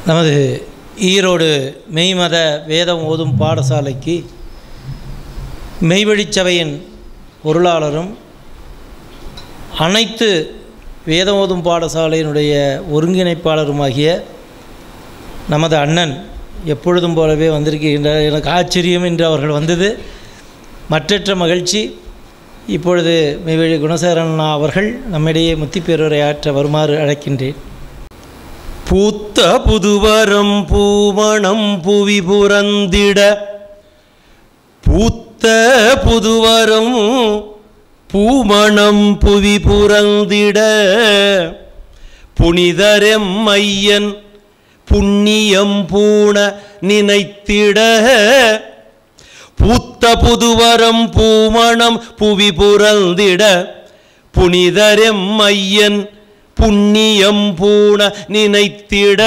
நமது ஈரோடு மெய்மத வேதம் ஓதும் பாடசாலைக்கு மெய்வழிச்சபையின் பொருளாளரும் அனைத்து வேதம் ஓதும் பாடசாலையினுடைய ஒருங்கிணைப்பாளருமாகிய நமது அண்ணன் எப்பொழுதும் போலவே வந்திருக்கின்றார். எனக்கு ஆச்சரியம் என்று அவர்கள் வந்தது மற்றற்ற மகிழ்ச்சி. இப்பொழுது மெய்வழி குணசேகரன் அவர்கள் நம்மிடையே முத்திப்பேருரை ஆற்ற வருமாறு அழைக்கின்றேன். பூத்த புதுவரம் பூமணம் புவி புரந்திட, பூத்த புதுவரம் பூமணம் புவி புரந்திட, புனிதரெம் ஐயன் புண்ணியம் பூண நினைத்திட, பூத்த புதுவரம் பூமணம் புவி புரந்திட, புனிதரெம் ஐயன் புண்ணியம் பூண நினைத்திட,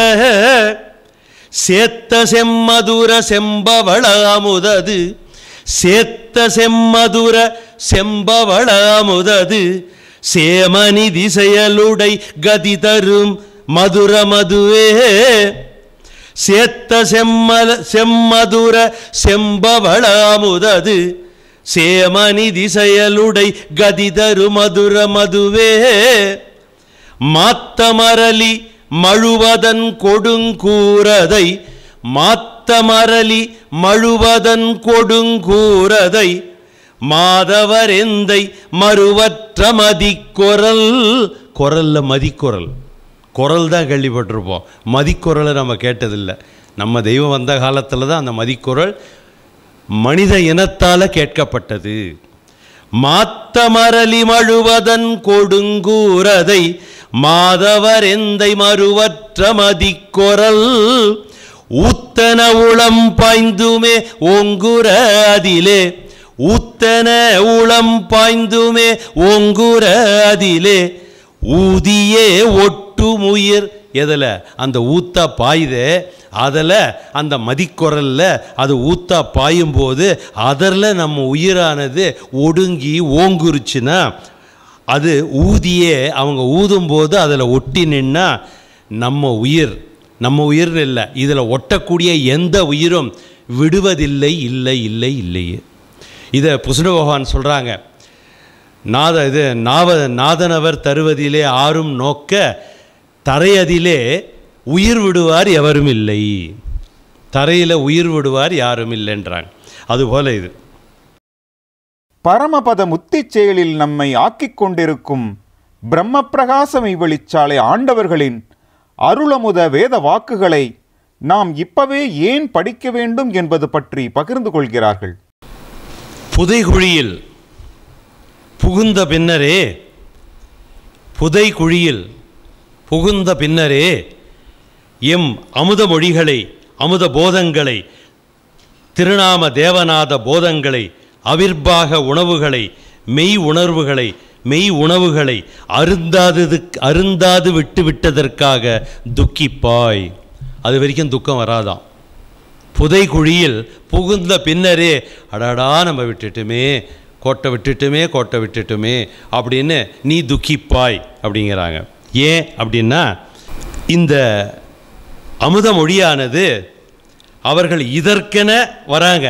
சேத்த செம்மதுர செம்பவள அமுதது, சேத்த செம்மதுர செம்பவள அமுதது, சேமநிதி செயலுடை கதி தரும் மதுர மதுவே, சேத்த செம்மதுர செம்பவள அமுதது, சேமநிதி செயலுடை கதி தரும் மதுர மதுவே, மாத்தமரளி மழுவதன் கொடுங்கூரதை, மாத்தமரளி மழுவதன் கொடுங்கூரதை, மாதவரெந்தை மறுவற்ற மதிக்குரல், குரல்ல மதிக்குரல், குரல் தான் கேள்விப்பட்டிருப்போம், மதிக்குரலை நம்ம கேட்டதில்லை. நம்ம தெய்வம் வந்த காலத்தில் தான் அந்த மதிக்குரல் மனித இனத்தால் கேட்கப்பட்டது. மாத்தமரளி மழுவதன் கொடுங்கூரதை, மாதவரெந்தை மறுவற்ற மதிக்குரல், ஊத்தன உளம் பாய்ந்துமே ஓங்குர அதிலே, ஊத்தன உளம் பாய்ந்துமே ஓங்குர அதிலே, ஊதியே ஒட்டுமுயிர், எதில் அந்த ஊத்தா பாயுதே அதில் அந்த மதிக்குரல்ல அது ஊத்தா பாயும்போது அதில் நம்ம உயிரானது ஒடுங்கி ஓங்குருச்சுன்னா, அது ஊதியே அவங்க ஊதும்போது அதில் ஒட்டி நின்னா நம்ம உயிர் இல்லை, இதில் ஒட்டக்கூடிய எந்த உயிரும் விடுவதில்லை, இல்லை இல்லை இல்லையே. இதை புசுட பகவான் சொல்கிறாங்க. நாதனவர் தருவதிலே ஆறும் நோக்க, தரையதிலே உயிர் விடுவார் எவரும் இல்லை, தரையில் உயிர் விடுவார் யாரும் இல்லைன்றாங்க. அதுபோல இது பரமபத முத்திச் செயலில் நம்மை ஆக்கிக் கொண்டிருக்கும் பிரம்ம பிரகாச மெய்வழிச்சாலை ஆண்டவர்களின் அருளமுத வேத வாக்குகளை நாம் இப்பவே ஏன் படிக்க வேண்டும் என்பது பற்றி பகிர்ந்து கொள்கிறார்கள். புதைகுழியில் புகுந்த பின்னரே, புதைகுழியில் புகுந்த பின்னரே எம் அமுத மொழிகளை, அமுத போதங்களை, திருநாம தேவநாத போதங்களை, அவிர்பாக உணவுகளை, மெய் உணர்வுகளை, மெய் உணவுகளை அருந்தாது விட்டு விட்டதற்காக துக்கிப்பாய். அது வரைக்கும் துக்கம் வராதாம். புதைகுழியில் புகுந்த பின்னரே, அடாடா நம்ம விட்டுட்டுமே, கோட்டை விட்டுட்டுமே அப்படின்னு நீ துக்கிப்பாய் அப்படிங்கிறாங்க. ஏன் அப்படின்னா, இந்த அமுத மொழியானது அவர்கள் இதற்கென வராங்க,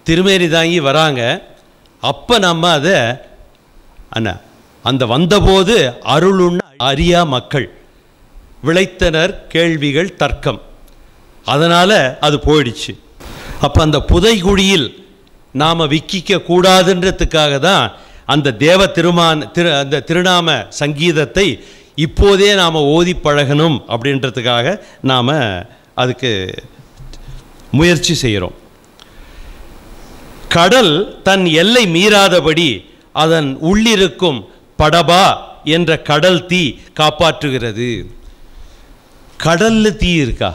திருமேனி தாங்கி வராங்க. அப்போ நம்ம அதை அந்த வந்தபோது அருளுண்ண அறியா மக்கள் விளைத்தனர் கேள்விகள் தர்க்கம், அதனால் அது போயிடுச்சு. அப்போ அந்த புதைகுழியில் நாம் விக்கிக்க கூடாதுன்றதுக்காக தான் அந்த அந்த திருநாம சங்கீதத்தை இப்போதே நாம் ஓதி பழகணும் அப்படின்றதுக்காக நாம் அதுக்கு முயற்சி செய்கிறோம். கடல் தன் எல்லை மீறாதபடி அதன் உள்ளிருக்கும் படபா என்ற கடல் தீ காப்பாற்றுகிறது. கடலில் தீ இருக்கா?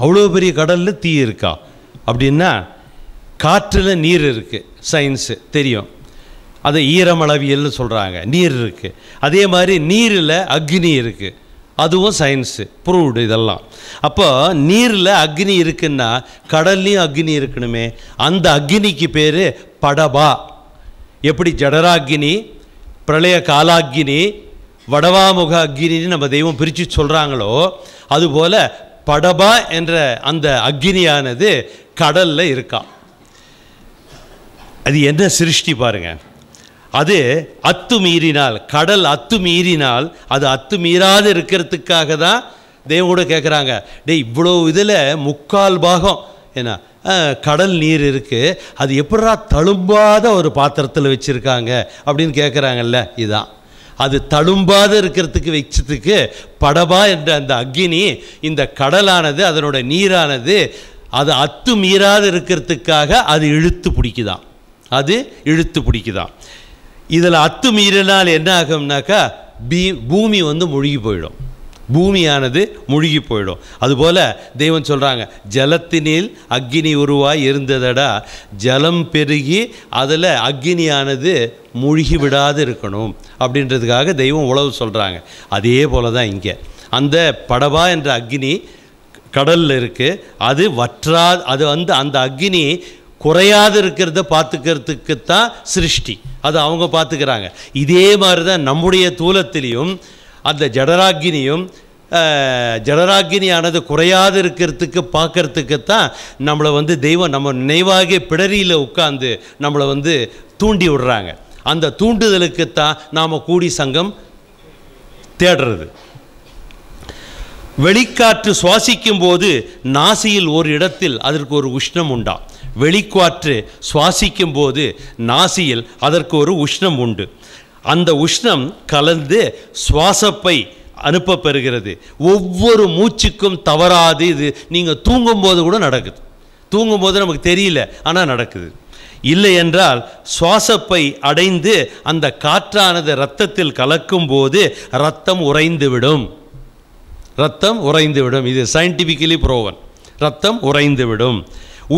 அவ்வளோ பெரிய கடலில் தீ இருக்கா அப்படின்னா, காற்றில் நீர் இருக்குது, சயின்ஸு தெரியும், அதை ஈரமளவியல்னு சொல்கிறாங்க, நீர் இருக்குது. அதே மாதிரி நீரில் அக்னி இருக்குது, அதுவும் சயின்ஸு ப்ரூவ்டு இதெல்லாம். அப்போ நீரில் அக்னி இருக்குன்னா கடல்லையும் அக்னி இருக்கணுமே. அந்த அக்னிக்கு பேர் படபா. எப்படி ஜடராக்னி, பிரளய காலாக்னி, வடவாமுக அக்னின்னு நம்ம தெய்வம் பிரித்து சொல்கிறாங்களோ, அதுபோல் படபா என்ற அந்த அக்னியானது கடலில் இருக்கா. அது என்ன சிருஷ்டி பாருங்க. அது அத்துமீறினால், கடல் அத்துமீறினால், அது அத்துமீறாது இருக்கிறதுக்காக தான் தெய்வம் கூட கேட்குறாங்க, இவ்வளோ இதில் 3/4 பாகம் என்ன கடல் நீர் இருக்குது, அது எப்படா தழும்பாத ஒரு பாத்திரத்தில் வச்சுருக்காங்க அப்படின்னு கேட்குறாங்கல்ல. இதுதான் அது தழும்பாத இருக்கிறதுக்கு வச்சதுக்கு படபா என்ற அந்த அக்னி, இந்த கடலானது அதனோட நீரானது அது அத்துமீறாது இருக்கிறதுக்காக அது இழுத்து பிடிக்குதான், அது இழுத்து பிடிக்குதான். இதில் அத்துமீறினால் என்ன ஆகும்னாக்கா பூமி மூழ்கி போயிடும், பூமியானது மூழ்கி போயிடும். அதுபோல் தெய்வம் சொல்கிறாங்க, ஜலத்தினில் அக்னி உருவாய் இருந்ததடா, ஜலம் பெருகி அதில் அக்னியானது மூழ்கி விடாது இருக்கணும் அப்படின்றதுக்காக தெய்வம் உழவு சொல்கிறாங்க. அதே போல் தான் இங்கே அந்த படபா என்ற அக்னி கடலில் இருக்குது. அது அது அந்த அக்னி குறையாது இருக்கிறத பார்த்துக்கிறதுக்கு தான் சிருஷ்டி, அது அவங்க பார்த்துக்கிறாங்க. இதே மாதிரி தான் நம்முடைய தூலத்திலையும் அந்த ஜடராகினியானது குறையாது இருக்கிறதுக்கு பார்க்கறதுக்கு தான் நம்மளை தெய்வம் நம்ம நினைவாகிய பிடரியில் உட்கார்ந்து நம்மளை தூண்டி விடுறாங்க. அந்த தூண்டுதலுக்குத்தான் நாம் கூடி சங்கம் தேடுறது. வெளிக்காற்று சுவாசிக்கும் போது நாசியில் ஒரு இடத்தில் அதற்கு ஒரு உஷ்ணம் உண்டா. வெளிக்காற்று சுவாசிக்கும் போது நாசியில் அதற்கு ஒரு உஷ்ணம் உண்டு. அந்த உஷ்ணம் கலந்து சுவாசப்பை அனுப்ப பெறுகிறது. ஒவ்வொரு மூச்சுக்கும் தவறாது. இது நீங்கள் தூங்கும்போது கூட நடக்குது, தூங்கும்போது நமக்கு தெரியல ஆனால் நடக்குது. இல்லை என்றால் சுவாசப்பை அடைந்து அந்த காற்றானது இரத்தத்தில் கலக்கும் போது இரத்தம் உறைந்துவிடும், இரத்தம் உறைந்துவிடும். இது சயின்டிஃபிக்கலி ப்ரோவன். இரத்தம் உறைந்துவிடும்.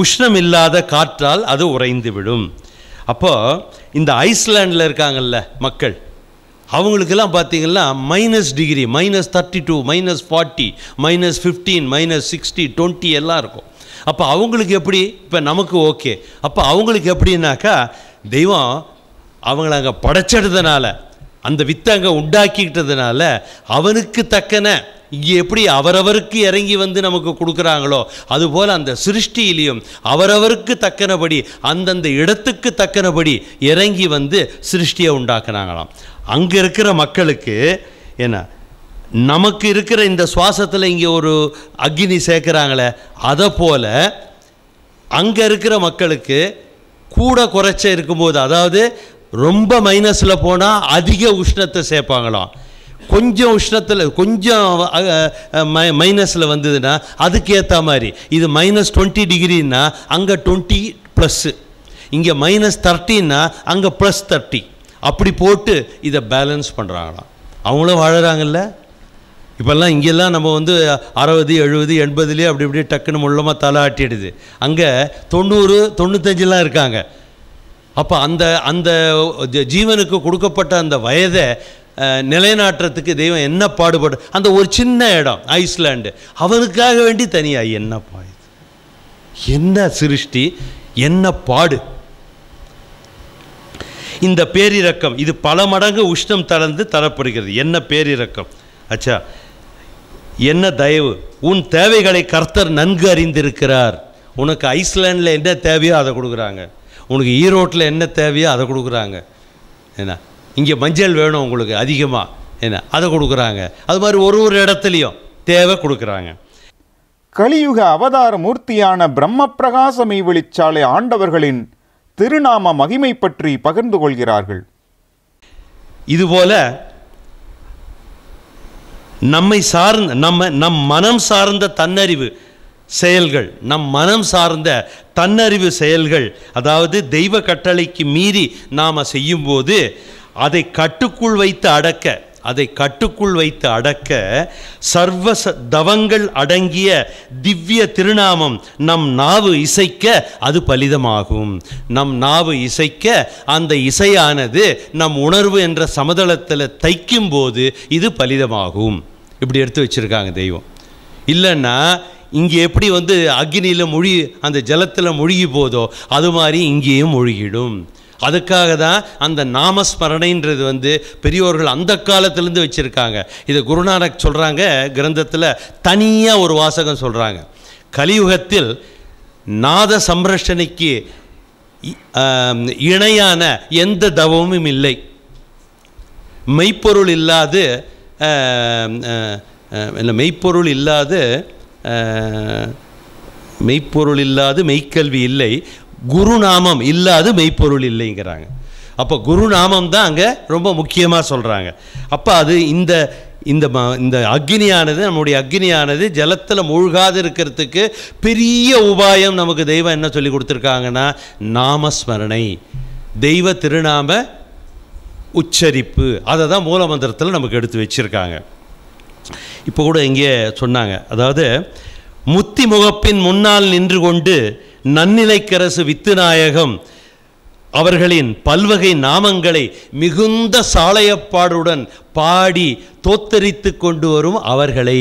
உஷ்ணம் இல்லாத காற்றால் அது உறைந்துவிடும். அப்போது இந்த ஐஸ்லாண்டில் இருக்காங்கல்ல மக்கள், அவங்களுக்கெல்லாம் பார்த்திங்கன்னா -டிகிரி, -32, -40, -15, -60, 20 எல்லாம் இருக்கும். அப்போ அவங்களுக்கு எப்படி, இப்போ நமக்கு ஓகே, அப்போ அவங்களுக்கு எப்படின்னாக்கா தெய்வம் அவங்கள அங்கே படைச்செடுத்தனால, அந்த வித்தை அங்கே உண்டாக்கிக்கிட்டதுனால அவனுக்கு தக்கன இங்கே எப்படி அவரவருக்கு இறங்கி நமக்கு கொடுக்குறாங்களோ அதுபோல் அந்த சிருஷ்டியிலையும் அவரவருக்கு தக்கனபடி அந்தந்த இடத்துக்கு தக்கனபடி இறங்கி சிருஷ்டியை உண்டாக்குனாங்களாம். அங்கே இருக்கிற மக்களுக்கு என்ன, நமக்கு இருக்கிற இந்த சுவாசத்தில் இங்கே ஒரு அக்னி சேர்க்குறாங்களே, அதை போல் அங்கே இருக்கிற மக்களுக்கு கூட குறைச்ச இருக்கும்போது, அதாவது ரொம்ப மைனஸில் போனால் அதிக உஷ்ணத்தை சேர்ப்பாங்களாம். கொஞ்சம் உஷ்ணத்தில் கொஞ்சம் மைனஸில் வந்ததுன்னா அதுக்கேற்ற மாதிரி, இது -20 டிகிரின்னா அங்கே 20+, இங்கே -30ன்னா அங்கே +30, அப்படி போட்டு இதை பேலன்ஸ் பண்ணுறாங்களாம். அவங்களும் வாழறாங்கல்ல. இப்போல்லாம் இங்கெல்லாம் நம்ம 60, 70, 80லேயே அப்படி இப்படி டக்குன்னு முள்ளமாக தலை ஆட்டிடுது. அங்கே 90, 95 இருக்காங்க. அப்போ அந்த அந்த ஜீவனுக்கு கொடுக்கப்பட்ட அந்த வயதை நிலைநாட்டுறதுக்கு தெய்வம் என்ன பாடுபடு. அந்த ஒரு சின்ன இடம் ஐஸ்லாண்டு, அவனுக்காக வேண்டி தனியாக என்ன பாடு, என்ன சிருஷ்டி, என்ன பாடு. இந்த பேரிரக்கம் இது பல மடங்கு உஷ்ணம் தளர்ந்து தரப்படுகிறது. என்ன பேரிரக்கம், அச்சா என்ன தயவு. உன் தேவைகளை கர்த்தர் நன்கு அறிந்திருக்கிறார். உனக்கு ஐஸ்லாண்டில் என்ன தேவையோ அதை கொடுக்குறாங்க, உனக்கு ஈரோட்டில் என்ன தேவையோ அதை கொடுக்குறாங்க. என்ன இங்கே மஞ்சள் வேணும் உங்களுக்கு அதிகமாக, என்ன அதை கொடுக்குறாங்க. அது மாதிரி ஒரு இடத்துலையும் தேவை கொடுக்குறாங்க. கலியுக அவதார மூர்த்தியான பிரம்ம பிரகாச மெய்வெளிச்சாலை ஆண்டவர்களின் திருநாம மகிமை பற்றி பகிர்ந்து கொள்கிறார்கள். இதுபோல நம்மை சார்ந்த நம் மனம் சார்ந்த தன்னறிவு செயல்கள், நம் மனம் சார்ந்த தன்னறிவு செயல்கள், அதாவது தெய்வ கட்டளைக்கு மீறி நாம் செய்யும்போது அதை கட்டுக்குள் வைத்து அடக்க சர்வ தவங்கள் அடங்கிய திவ்ய திருநாமம் நம் நாவு இசைக்க அது பலிதமாகும். நம் நாவு இசைக்க அந்த இசையானது நம் உணர்வு என்ற சமதளத்தில் தைக்கும் போது இது பலிதமாகும். இப்படி எடுத்து வச்சிருக்காங்க தெய்வம். இல்லைன்னா இங்கே எப்படி அக்னியில் அந்த ஜலத்தில் மூழ்கி போதோ அது மாதிரி இங்கேயும் மூழ்கிடும். அதுக்காக தான் அந்த நாமஸ்மரணைன்றது வந்து பெரியோர்கள் அந்த காலத்திலேருந்து வச்சுருக்காங்க. இதை குருநானக் சொல்கிறாங்க கிரந்தத்தில், தனியாக ஒரு வாசகம் சொல்கிறாங்க. கலியுகத்தில் நாத சம்ரஷணைக்கு இணையான எந்த தவமும் இல்லை. மெய்ப்பொருள் இல்லாது மெய்ப்பொருள் இல்லாது மெய்க்கல்வி இல்லை, குருநாமம் இல்லாது மெய்ப்பொருள் இல்லைங்கிறாங்க. அப்போ குருநாமம் தான் அங்கே ரொம்ப முக்கியமாக சொல்கிறாங்க. அப்போ அது இந்த இந்த அக்னியானது, நம்முடைய அக்னியானது ஜலத்தில் மூழ்காது இருக்கிறதுக்கு பெரிய உபாயம் நமக்கு தெய்வம் என்ன சொல்லி கொடுத்துருக்காங்கன்னா, நாமஸ்மரணை, தெய்வ திருநாம உச்சரிப்பு. அதை தான் மூல மந்திரத்தில் நமக்கு எடுத்து வச்சுருக்காங்க. இப்போ கூட இங்கே சொன்னாங்க, அதாவது முத்தி முகப்பின் முன்னால் நின்று கொண்டு நன்னிலைக்கரசு வித்துநாயகம் அவர்களின் பல்வகை நாமங்களை மிகுந்த சாளையப்பாடுடன் பாடி தோத்தரித்து கொண்டு வரும் அவர்களை,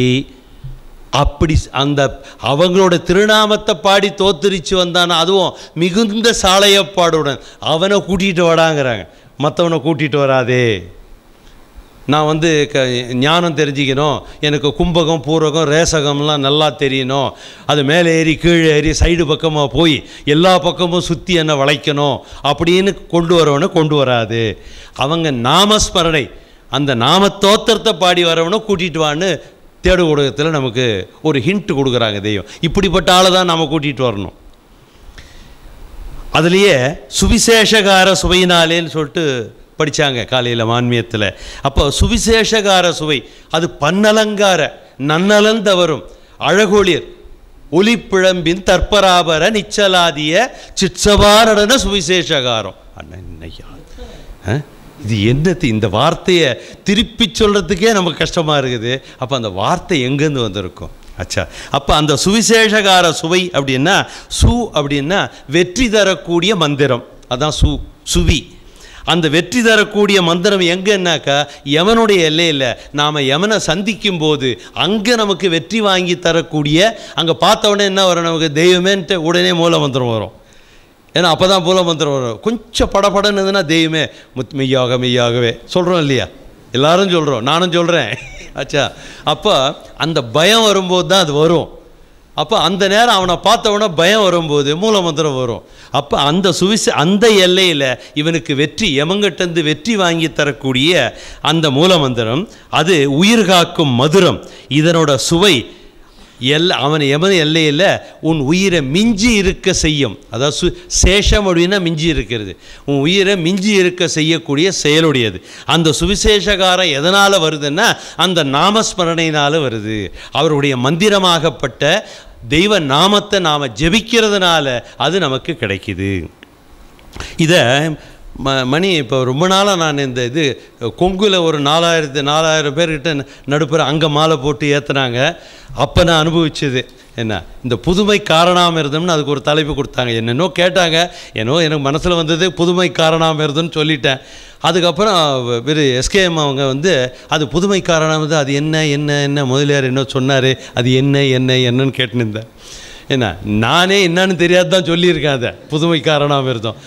அப்படி அந்த அவங்களோட திருநாமத்தை பாடி தோத்தரித்து வந்தானா, அதுவும் மிகுந்த சாளையப்பாடுடன், அவனை கூட்டிகிட்டு வராங்கிறாங்க, மற்றவனை கூட்டிகிட்டு வராதே. நான் வந்து ஞானம் தெரிஞ்சிக்கணும், எனக்கு கும்பகம் பூரகம் ரேசகம்லாம் நல்லா தெரியணும், அது மேலே ஏறி கீழே ஏறி சைடு பக்கமாக போய் எல்லா பக்கமும் சுற்றி என்ன வளைக்கணும் அப்படின்னு கொண்டு வரவனை கொண்டு வராது. அவங்க நாமஸ்மரணை, அந்த நாமத்தோத்திரத்தை பாடி வரவனை கூட்டிகிட்டு வான்னு தேடு ஊடகத்தில் நமக்கு ஒரு ஹிண்ட் கொடுக்குறாங்க தெய்வம். இப்படிப்பட்ட ஆளை தான் நம்ம கூட்டிகிட்டு வரணும். அதுலேயே சுவிசேஷகார சுவையினாலேன்னு சொல்லிட்டு படித்தாங்க காலையில் மான்மியத்தில். அப்போ சுவிசேஷகார சுவை, அது பன்னலங்கார நன்னலந்த வரும் அழகொளிர் ஒலிப்பிழம்பின் தற்பராபர நிச்சலாதிய சிற்சவாரண சுவிசேஷகாரம். அண்ணா இது என்னது, இந்த வார்த்தையை திருப்பி சொல்கிறதுக்கே நமக்கு கஷ்டமாக இருக்குது. அப்போ அந்த வார்த்தை எங்கேருந்து வந்திருக்கும்? அச்சா, அப்போ அந்த சுவிசேஷகார சுவை அப்படின்னா, சு அப்படின்னா வெற்றி தரக்கூடிய மந்திரம், அதான் சுவி. அந்த வெற்றி தரக்கூடிய மந்திரம் எங்கன்னாக்கா யமனுடைய எல்லையில் நாம் யமனை சந்திக்கும் போது அங்கே நமக்கு வெற்றி வாங்கி தரக்கூடிய, அங்கே பார்த்த உடனே என்ன வரும் நமக்கு, தெய்வமேன்ட்டு உடனே மூல மந்திரம் வரும். ஏன்னா அப்போ தான் மூல மந்திரம் வரும். கொஞ்சம் படப்படன்னுதுன்னா தெய்வமே மெய்யாகவே சொல்கிறோம் இல்லையா, எல்லாரும் சொல்கிறோம், நானும் சொல்கிறேன். ஆச்சா, அப்போ அந்த பயம் வரும்போது தான் அது வரும். அப்போ அந்த நேரம் அவனை பார்த்தவொன்னே பயம் வரும்போது மூல மந்திரம் வரும். அப்போ அந்த எல்லையில் இவனுக்கு வெற்றி, யமங்கிட்டேருந்து வெற்றி வாங்கி தரக்கூடிய அந்த மூல மந்திரம், அது உயிர் காக்கும் மதுரம். இதனோட சுவை அவன் யமன் எல்லையில் உன் உயிரை மிஞ்சி இருக்க செய்யும். அதாவது சேஷம் அப்படின்னா மிஞ்சி இருக்கிறது, உன் உயிரை மிஞ்சி இருக்க செய்யக்கூடிய செயலுடையது. அந்த சுவிசேஷகாரம் எதனால் வருதுன்னா அந்த நாமஸ்மரணையினால் வருது. அவருடைய மந்திரமாகப்பட்ட தெய்வ நாமத்தை நாம் ஜெபிக்கிறதுனால அது நமக்கு கிடைக்குது. இதை மணி இப்போ ரொம்ப நாளாக நான் இந்த இது கொங்குல ஒரு 4000 பேர்கிட்ட நடுப்புற அங்கே மாலை போட்டு ஏற்றுனாங்க. அப்போ நான் அனுபவிச்சது என்ன, இந்த புதுமை காரணாமிர்தம்னு அதுக்கு ஒரு தலைப்பு கொடுத்தாங்க. என்னென்னோ கேட்டாங்க, எனக்கு மனசில் வந்தது புதுமை காரணாமிர்தம்னு சொல்லிட்டேன். அதுக்கப்புறம் வெறு எஸ்கேஎம் அவங்க வந்து அது புதுமை காரணாமிர்தம், அது என்ன முதலியார் என்ன சொன்னார், அது என்னன்னு கேட்டுருந்தேன். என்ன நானே என்னன்னு தெரியாது தான் சொல்லியிருக்கேன் அதை, புதுமை காரணாமிர்தம்.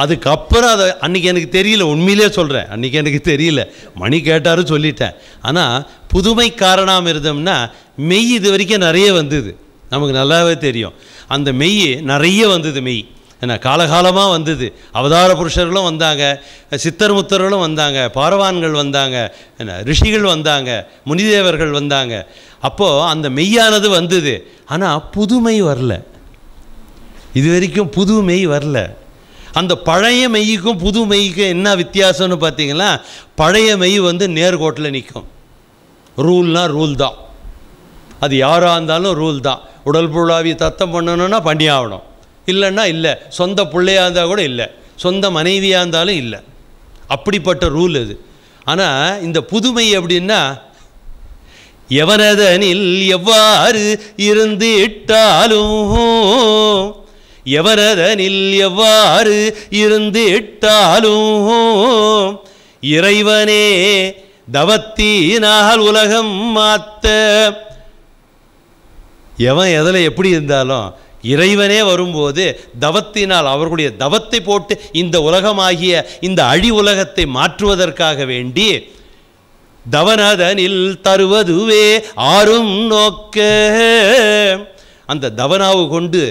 அதுக்கப்புறம் அதை அன்றைக்கி எனக்கு தெரியல, உண்மையிலே சொல்கிறேன், அன்றைக்கி எனக்கு தெரியல, மணி கேட்டாரும் சொல்லிட்டேன். ஆனால் புதுமை காரணாமிர்தம்னா மெய் இது வரைக்கும் நிறைய வந்தது, நமக்கு நல்லாவே தெரியும். அந்த மெய் நிறைய வந்தது, மெய் என்ன காலகாலமாக வந்தது. அவதார புருஷர்களும் வந்தாங்க, சித்தர் முத்தர்களும் வந்தாங்க, பாரவான்கள் வந்தாங்க, என்ன ரிஷிகள் வந்தாங்க, முனிதேவர்கள் வந்தாங்க. அப்போது அந்த மெய்யானது வந்தது. ஆனால் புதுமை வரல, இது வரைக்கும் புது மெய் வரல. அந்த பழைய மெய்க்கும் புது மெய்க்கும் என்ன வித்தியாசம்னு பார்த்தீங்கன்னா, பழைய மெய் வந்து நேர்கோட்டில் நிற்கும். ரூல்னால் ரூல் தான், அது யாராக இருந்தாலும் ரூல் தான். உடல் பொருளாவி தத்தம் பண்ணணுன்னா பண்ணி ஆகணும், இல்லைன்னா இல்லை. சொந்த பிள்ளையாக இருந்தால் கூட இல்லை, சொந்த மனைவியாக இருந்தாலும் இல்லை, அப்படிப்பட்ட ரூல் அது. ஆனால் இந்த புதுமை அப்படின்னா, எவனதனில் எவ்வாறு இருந்து இட்டாலும், எவனதனில் எவ்வாறு இருந்து இட்டாலும் இறைவனே தவத்தினால் உலகம் மாத்த. எவன் எதில் எப்படி இருந்தாலும் இறைவனே வரும்போது தவத்தினால் அவர்களுடைய தவத்தை போட்டு இந்த உலகமாகிய இந்த அழி உலகத்தை மாற்றுவதற்காக வேண்டி தவனதனில் தருவதுவே ஆறும் நோக்க, அந்த தவனாவு கொண்டு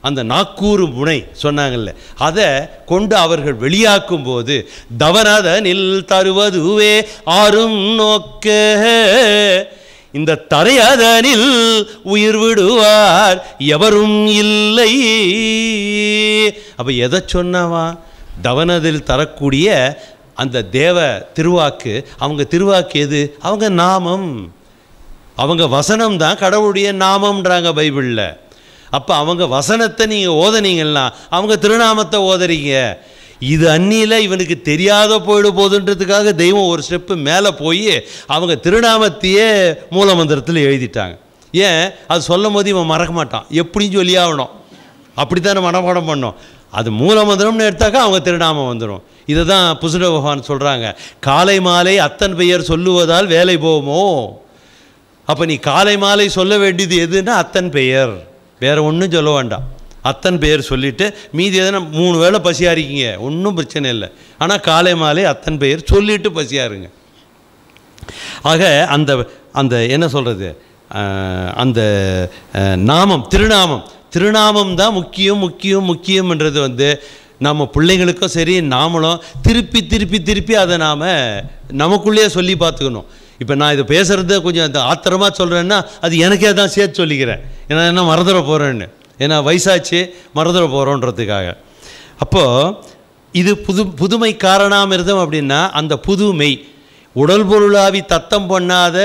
அந்த நாக்கூறு முனை சொன்னாங்கல்ல, அதை கொண்டு அவர்கள் வெளியாக்கும் போது தவனதனில் தருவதுவே ஆறும் நோக்க, இந்த தரையதனில் உயிர் விடுவார் எவரும் இல்லை. அப்போ எதை சொன்னவா? தவனதில் தரக்கூடிய அந்த தேவ திருவாக்கு. அவங்க திருவாக்கு எது? அவங்க நாமம், அவங்க வசனம் தான் கடவுளுடைய நாமம்ன்றாங்க பைபிளில். அப்போ அவங்க வசனத்தை நீங்கள் ஓதனீங்கன்னா அவங்க திருநாமத்தை ஓதுறீங்க. இது அந்நியில் இவனுக்கு தெரியாத போயிட போதுன்றதுக்காக தெய்வம் ஒரு ஸ்டெப்பு மேலே போய் அவங்க திருநாமத்தையே மூலமந்திரத்தில் எழுதிட்டாங்க. ஏன்? அது சொல்லும் போது இவன் மறக்க மாட்டான், எப்படின்னு சொல்லி ஆகணும், அப்படித்தானே மனப்பாடம் பண்ணோம். அது மூலமந்திரம்னு எடுத்தாக்கா அவங்க திருநாமம் வந்துடும். இதை தான் புசுட பகவான் சொல்கிறாங்க, காலை மாலை அத்தன் பெயர் சொல்லுவதால் வேலை போகுமோ. அப்போ நீ காலை மாலை சொல்ல வேண்டியது எதுன்னா அத்தன் பெயர், வேறு ஒன்றும் சொல்ல வேண்டாம். அத்தன் பெயர் சொல்லிவிட்டு மீதி எதனா 3 வேளை பசியாக இருக்கீங்க, ஒன்றும் பிரச்சனை இல்லை. ஆனால் காலை மாலை அத்தன் பெயர் சொல்லிவிட்டு பசியாக இருங்க. ஆக அந்த அந்த என்ன சொல்கிறது, அந்த நாமம் திருநாமம் தான் முக்கியம்ன்றது நம்ம பிள்ளைங்களுக்கும் சரி நாமளும் திருப்பி அதை நாம் நமக்குள்ளேயே சொல்லி பார்த்துக்கணும். இப்போ நான் இதை பேசுகிறத கொஞ்சம் அந்த ஆத்திரமாக சொல்கிறேன்னா அது எனக்கே தான் சேர்த்து சொல்லிக்கிறேன். ஏன்னா என்ன மறந்துட போகிறேன்னு, ஏன்னா வயசாச்சு மறந்துட போகிறோன்றதுக்காக. அப்போது இது புதுமை காரணாமிர்தம் அப்படின்னா அந்த புதுமை உடல் பொருளாவி தத்தம் பண்ணாத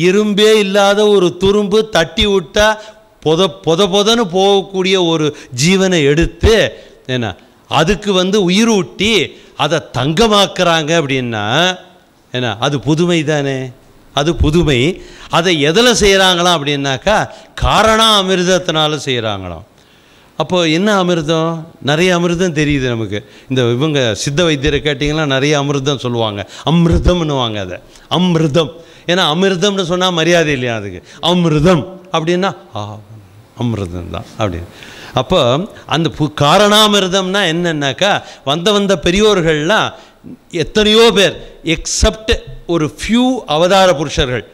இரும்பே இல்லாத ஒரு துரும்பு தட்டி விட்டால் பொதன்னு போகக்கூடிய ஒரு ஜீவனை எடுத்து என்ன அதுக்கு உயிர் ஊட்டி அதை தங்கமாக்குறாங்க அப்படின்னா என்ன அது புதுமை தானே. அது புதுமை. அதை எதில் செய்கிறாங்களாம் அப்படின்னாக்கா காரணா அமிர்தத்தினால செய்கிறாங்களாம். அப்போது என்ன அமிர்தம்? நிறைய அமிர்தம் தெரியுது நமக்கு. இந்த இவங்க சித்த வைத்தியரை கேட்டிங்கன்னா நிறைய அமிர்தம் சொல்லுவாங்க, அமிர்தம்னுவாங்க. அதை அமிர்தம், ஏன்னா அமிர்தம்னு சொன்னால் மரியாதை இல்லையா அதுக்கு. அமிர்தம் அப்படின்னா அமிர்தம் தான் அப்படின்னு. அப்போ அந்த காரணாமிர்தம்னா என்னன்னாக்கா வந்த பெரியோர்கள்லாம் எத்தனையோ பேர் எக்ஸப்ட் ஒரு ஃபியூ அவதார புருஷர்கள்,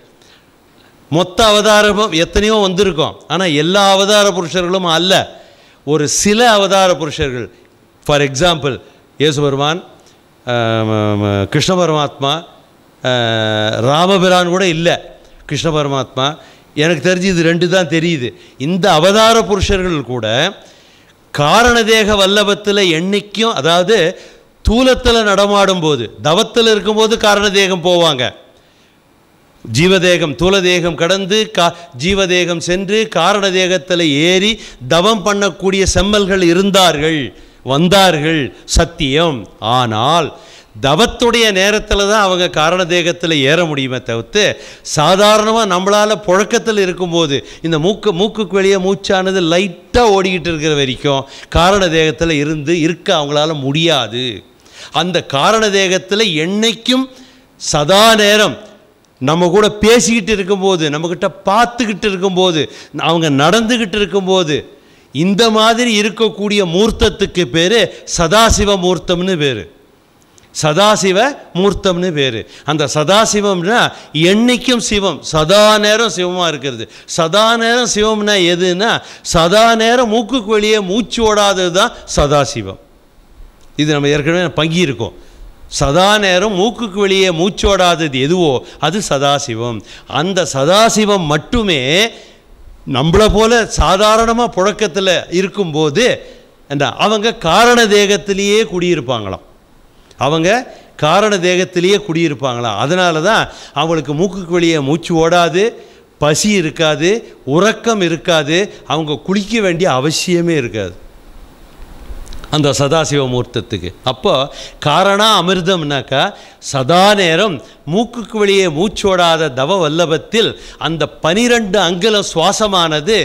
மொத்த அவதாரமும் எத்தனையோ வந்திருக்கோம், ஆனால் எல்லா அவதார புருஷர்களும் அல்ல, ஒரு சில அவதார புருஷர்கள். ஃபார் எக்ஸாம்பிள் இயேசு பெருமான், கிருஷ்ண பரமாத்மா, ராமபிரான் கூட இல்லை, கிருஷ்ண பரமாத்மா. எனக்கு தெரிஞ்சு இது 2 தான் தெரியுது. இந்த அவதார புருஷர்கள் கூட காரணதேக வல்லபத்தில் என்னைக்கும், அதாவது தூலத்தில் நடமாடும் போது தவத்தில் இருக்கும்போது காரணதேகம் போவாங்க, ஜீவதேகம் தூலதேகம் கடந்து ஜீவதேகம் சென்று காரணதேகத்தில் ஏறி தவம் பண்ணக்கூடிய செம்மல்கள் இருந்தார்கள், வந்தார்கள், சத்தியம். ஆனால் தவத்துடைய நேரத்தில் தான் அவங்க காரணதேகத்தில் ஏற முடியுமே தவிர்த்து சாதாரணமாக நம்மளால் புழக்கத்தில் இருக்கும்போது இந்த மூக்குக்கு வெளியே மூச்சானது லைட்டாக ஓடிக்கிட்டு இருக்கிற வரைக்கும் காரணதேகத்தில் இருக்க அவங்களால முடியாது. அந்த காரணதேகத்தில் என்னைக்கும் சதா நேரம் நம்ம கூட பேசிக்கிட்டு இருக்கும்போது, நம்மக்கிட்ட பார்த்துக்கிட்டு இருக்கும்போது, அவங்க நடந்துக்கிட்டு இருக்கும்போது இந்த மாதிரி இருக்கக்கூடிய மூர்த்தத்துக்கு பேர் சதாசிவ மூர்த்தம்னு பேர். சதாசிவ மூர்த்தம்னு பேர். அந்த சதாசிவம்னா என்னைக்கும் சிவம், சதா நேரம் சிவமாக இருக்கிறது. சதா நேரம் சிவம்னா எதுன்னா சதா நேரம் மூக்குக்கு வெளியே மூச்சு ஓடாதது தான் சதாசிவம். இது நம்ம ஏற்கனவே பங்கி இருக்கோம். சதா நேரம் மூக்குக்கு வெளியே மூச்சோடாதது எதுவோ அது சதாசிவம். அந்த சதாசிவம் மட்டுமே நம்மளை போல சாதாரணமாக புழக்கத்தில் இருக்கும்போது அவங்க காரண தேகத்திலேயே குடியிருப்பாங்களாம். அவங்க காரண தேகத்திலேயே குடியிருப்பாங்களாம். அதனால தான் அவங்களுக்கு மூக்குக்கு வெளியே மூச்சு ஓடாது, பசி இருக்காது, உறக்கம் இருக்காது, அவங்க குளிக்க வேண்டிய அவசியமே இருக்காது அந்த சதாசிவ மூர்த்தத்துக்கு. அப்போ காரணா அமிர்தம்னாக்கா சதா நேரம் மூக்குக்கு வெளியே மூச்சோடாத தவ வல்லபத்தில் அந்த 12 அங்குல சுவாசமானது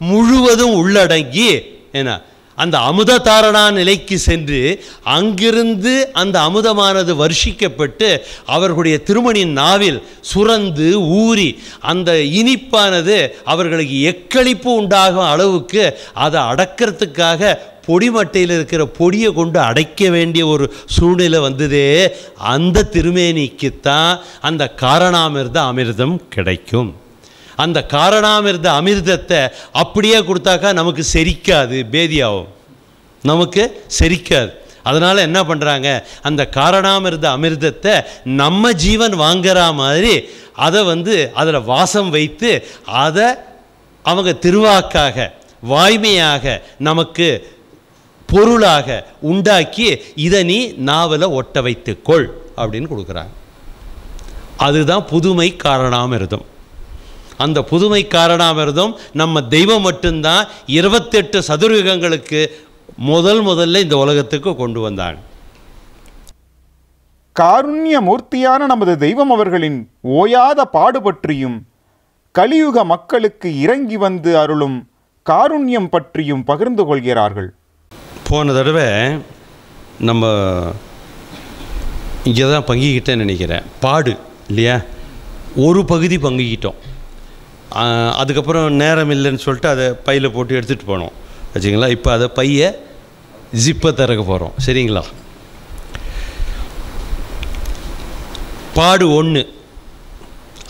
முழுவதும் உள்ளடங்கி என்ன அந்த அமுததாரணா நிலைக்கு சென்று அங்கிருந்து அந்த அமுதமானது வர்ஷிக்கப்பட்டு அவர்களுடைய திருமணியின் நாவில் சுரந்து ஊறி அந்த இனிப்பானது அவர்களுக்கு எக்களிப்பு உண்டாகும் அளவுக்கு அதை அடக்கிறதுக்காக பொடிமட்டையில் இருக்கிற பொடியை கொண்டு அடைக்க வேண்டிய ஒரு சூழ்நிலை வந்ததே, அந்த திருமேனிக்குத்தான் அந்த காரணாமிர்த அமிர்தம் கிடைக்கும். அந்த காரணாமிர்த அமிர்தத்தை அப்படியே கொடுத்தாக்கா நமக்கு செரிக்காது, பேதியாகும், நமக்கு செரிக்காது. அதனால் என்ன பண்ணுறாங்க, அந்த காரணாமிர்த அமிர்தத்தை நம்ம ஜீவன் வாங்குற மாதிரி அதை அதில் வாசம் வைத்து அதை அவங்க திருவாக்காக வாய்மையாக நமக்கு பொருளாக உண்டாக்கி இதை நீ நாவல ஒட்ட வைத்துக்கொள் அப்படின்னு கொடுக்குறாங்க. அதுதான் புதுமை காரணாமிர்தம். அந்த புதுமை காரணாமிர்தம் நம்ம தெய்வம் மட்டும்தான் 28 சதுர்யுகங்களுக்கு முதல்ல இந்த உலகத்துக்கு கொண்டு வந்தாங்க. காருண்ய மூர்த்தியான நமது தெய்வம் அவர்களின் ஓயாத பாடுபற்றியும் கலியுக மக்களுக்கு இறங்கி வந்து அருளும் காருண்யம் பற்றியும் பகிர்ந்து கொள்கிறார்கள். போன தடவை நம்ம இங்கே தான் பங்கிக்கிட்டேன்னு நினைக்கிறேன், பாடு இல்லையா, ஒரு பகுதி பங்கிக்கிட்டோம். அதுக்கப்புறம் நேரம் இல்லைன்னு சொல்லிட்டு அதை பையில் போட்டு எடுத்துகிட்டு போனோம் வச்சுங்களா. இப்போ அதை பையை ஜிப்பை திறக்க போகிறோம், சரிங்களா. பாடு 1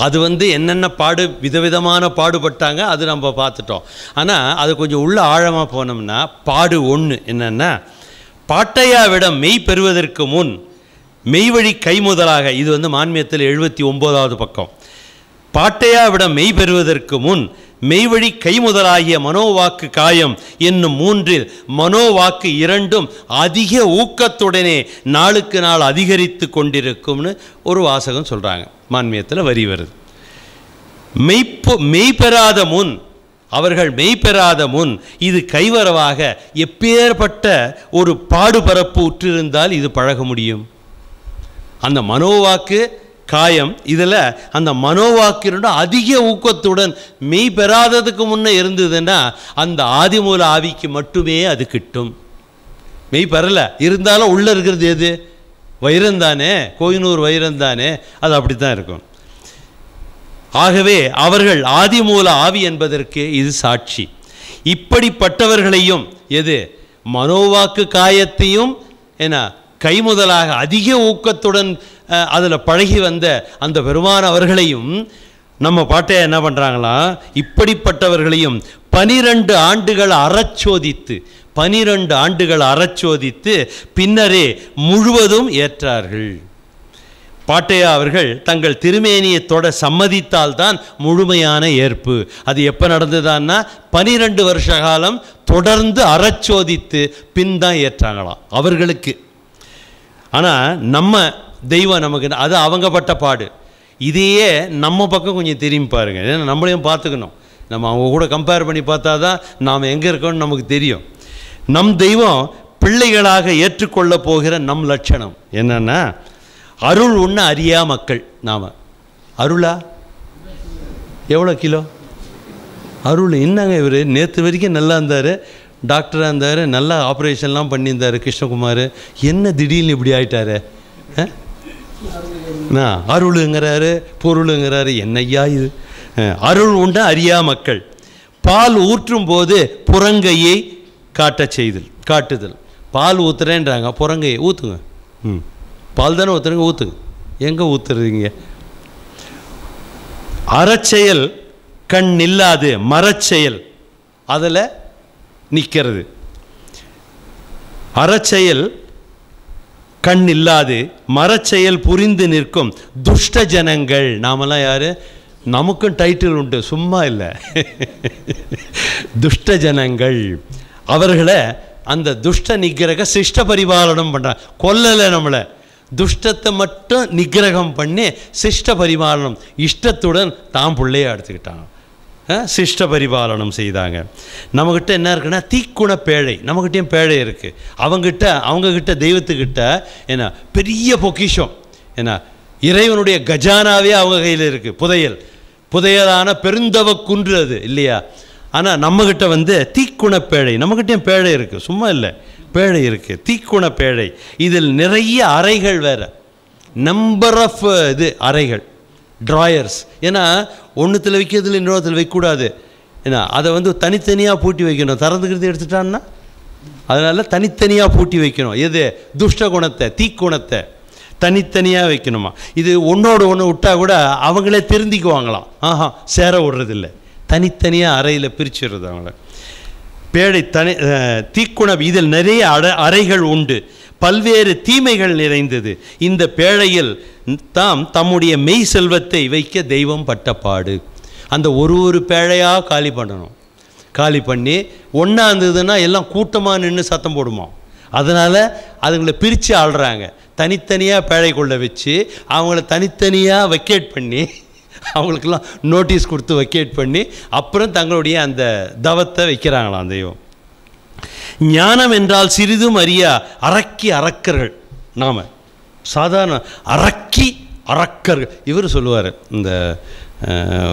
அது என்னென்ன பாடு விதவிதமான பாடுபட்டாங்க அது நம்ம பார்த்துட்டோம். ஆனால் அது கொஞ்சம் உள்ள ஆழமாக போனோம்னா பாடு 1 என்னென்னா, பாட்டையாவிடம் மெய் பெறுவதற்கு முன் மெய்வழி கைமுதலாக, இது மான்மியத்தில் 79வது பக்கம். பாட்டையாவிடம் மெய் பெறுவதற்கு முன் மெய்வழி கைமுதலாகிய மனோவாக்கு காயம் என்னும் 3 மனோவாக்கு 2 அதிக ஊக்கத்துடனே நாளுக்கு நாள் அதிகரித்து கொண்டிருக்கும்னு ஒரு வாசகம் சொல்கிறாங்க. மான்மியத்தில் வரி வருது. மெய்பெறாத முன், அவர்கள் மெய்பெறாத முன் இது கைவரவாக எப்பேற்பட்ட ஒரு பாடுபரப்பு உற்றிருந்தால் இது பழக முடியும். அந்த மனோவாக்கு காயம் இதில் அந்த மனோவாக்கினோட அதிக ஊக்கத்துடன் மெய் பெறாததுக்கு முன்னே இருந்ததுன்னா அந்த ஆதிமூல ஆவிக்கு மட்டுமே அது கிட்டும். மெய் பெறலை இருந்தாலும் உள்ளே இருக்கிறது எது? வைரந்தானே, கோயினூர் வைரந்தானே, அது அப்படித்தான் இருக்கும். ஆகவே அவர்கள் ஆதிமூல ஆவி என்பதற்கு இது சாட்சி. இப்படிப்பட்டவர்களையும் எது மனோவாக்கு காயத்தையும் கைமுதலாக அதிக ஊக்கத்துடன் அதில் பழகி வந்த அந்த பெருமான் அவர்களையும் நம்ம பாட்டையை என்ன பண்ணுறாங்களாம், இப்படிப்பட்டவர்களையும் 12 ஆண்டுகள் அறச்சோதித்து 12 ஆண்டுகள் அறச்சோதித்து பின்னரே முழுவதும் ஏற்றார்கள். பாட்டையா அவர்கள் தங்கள் திருமேனியை தொட சம்மதித்தால்தான் முழுமையான ஏற்பு. அது எப்போ நடந்ததான்னா 12 வருஷ காலம் தொடர்ந்து அறச்சோதித்து பின் தான் ஏற்றாங்களாம் அவர்களுக்கு. ஆனால் நம்ம தெய்வம் நமக்கு அது அவங்க பட்ட பாடு. இதையே நம்ம பக்கம் கொஞ்சம் திரும்பி பாருங்கள். ஏன்னா நம்மளையும் பார்த்துக்கணும். நம்ம அவங்க கூட கம்பேர் பண்ணி பார்த்தா தான் நாம் எங்கே இருக்கோன்னு நமக்கு தெரியும். நம் தெய்வம் பிள்ளைகளாக ஏற்றுக்கொள்ள போகிற நம் லட்சணம் என்னென்னா, அருள் உண்ண அறியா மக்கள். நாம் அருளா எவ்வளோ கிலோ அருள் என்னங்க, இவர் நேற்று வரைக்கும் நல்லா இருந்தார், டாக்டராக இருந்தார், நல்லா ஆப்ரேஷன்லாம் பண்ணியிருந்தார் கிருஷ்ணகுமார், என்ன திடீர்னு இப்படி ஆகிட்டாரு? அருளுங்கிறாரு பொருளுங்கிறாரு, என்னையா இது? அருள் உண்ட அறியா மக்கள் பால் ஊற்றும் போது புறங்கையை காட்டுதல். பால் ஊற்றுறேன்றாங்க, புறங்கையை ஊற்றுங்க. பால் தானே ஊற்றுறீங்க, ஊற்றுங்க. எங்கே ஊற்றுறீங்க? அறச்செயல் கண் நில்லாது மரச்செயல் அதில் நிற்கிறது. அறச்செயல் கண் இல்லாது மரச்செயல் புரிந்து நிற்கும் துஷ்ட ஜனங்கள். நாமெல்லாம் யார்? நமக்கும் டைட்டில் உண்டு, சும்மா இல்லை. துஷ்ட ஜனங்கள். அவர்களை அந்த துஷ்ட நிகிரக சிஷ்ட பரிபாலனம் பண்ணுறாங்க. கொல்லலை நம்மளை, துஷ்டத்தை மட்டும் நிகிரகம் பண்ணி சிஷ்ட பரிபாலனம் இஷ்டத்துடன் தான் பிள்ளைய எடுத்துக்கிட்டாங்க, சிஷ்ட பரிபாலனம் செய்தாங்க. நம்மக்கிட்ட என்ன இருக்குன்னா தீக்குண பேழை. நம்மக்கிட்டையும் பேழை இருக்குது. அவங்கக்கிட்ட தெய்வத்துக்கிட்ட என்ன பெரிய பொக்கிஷம், என்ன இறைவனுடைய கஜானாவே அவங்க கையில் இருக்குது. புதையலான பெருந்தவ குன்று அது இல்லையா? ஆனால் நம்மக்கிட்ட வந்து தீக்குண பேழை, நம்மக்கிட்டேயும் பேழை இருக்குது, சும்மா இல்லை, பேழை இருக்குது, தீக்குண பேழை. இதில் நிறைய அறைகள் வேறு, நம்பர் ஆஃப் அறைகள், ட்ராயர்ஸ். ஏன்னா ஒன்றுத்தில் வைக்கிறதுல இன்னொருத்தில் வைக்கக்கூடாது, ஏன்னா அதை வந்து தனித்தனியாக பூட்டி வைக்கணும், திறந்துக்கிறது எடுத்துட்டான்னா. அதனால் தனித்தனியாக பூட்டி வைக்கணும். எது? துஷ்ட குணத்தை, தீக்குணத்தை தனித்தனியாக வைக்கணுமா. இது ஒன்றோடு ஒன்று விட்டால் கூட அவங்களே திருந்திக்குவாங்களாம். சேர விடுறதில்லை, தனித்தனியாக அறையில் பிரிச்சுடுறது அவங்கள. பேழை தீக்குணம். இதில் நிறைய அறைகள் உண்டு, பல்வேறு தீமைகள் நிறைந்தது. இந்த பேழையில் தாம் தம்முடைய மெய் செல்வத்தை வைக்க தெய்வம் பட்டப்பாடு. அந்த ஒரு பேழையாக காலி பண்ணணும். காலி பண்ணி ஒன்றா இருந்ததுன்னா எல்லாம் கூட்டமாக நின்று சத்தம் போடுமா. அதனால் அதுங்களை பிரித்து ஆள்றாங்க. தனித்தனியாக பேழைக்குள்ளே வச்சு அவங்கள தனித்தனியாக வெக்கேட் பண்ணி, அவங்களுக்கெல்லாம் நோட்டீஸ் கொடுத்து வெக்கேட் பண்ணி அப்புறம் தங்களுடைய அந்த தவத்தை வைக்கிறாங்களாம் தெய்வம். ஞானம் என்றால் சிறிதும் அறியா அரக்கி அரக்கர்கள். நாம் சாதாரண அரக்கி அரக்கர்கள். இவர் சொல்லுவார், இந்த